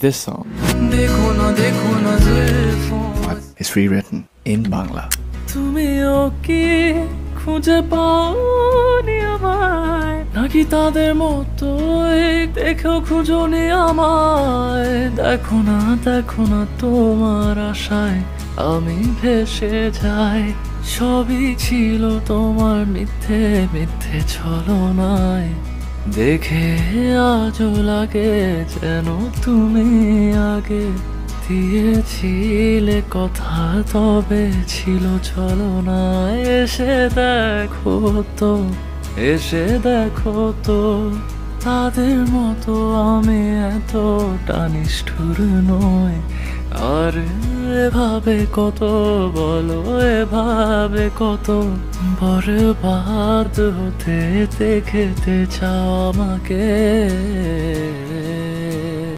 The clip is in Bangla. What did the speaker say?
this song is rewritten in Bangla. তুমিও কি খুঁজে পাওনি আমায়, নাকি তাদের মতোই দেখো খুঁজোনি আমায়? দেখো না তোমার আশায় আমি ভেসে যাই, সবই ছিল তোমার মিথ্যে মিথ্যে ছলনায়। দেখে আজও লাগে যেন তুমি আগে দিয়েছিলে কথা, তবে ছিল ছলনায়। এসে দেখো তো তাদের মতো আমি এতটা নিষ্ঠুর নই। আর এভাবে কত বলো, এভাবে কত বরবাদ হতে দেখতে চাও আমাকে।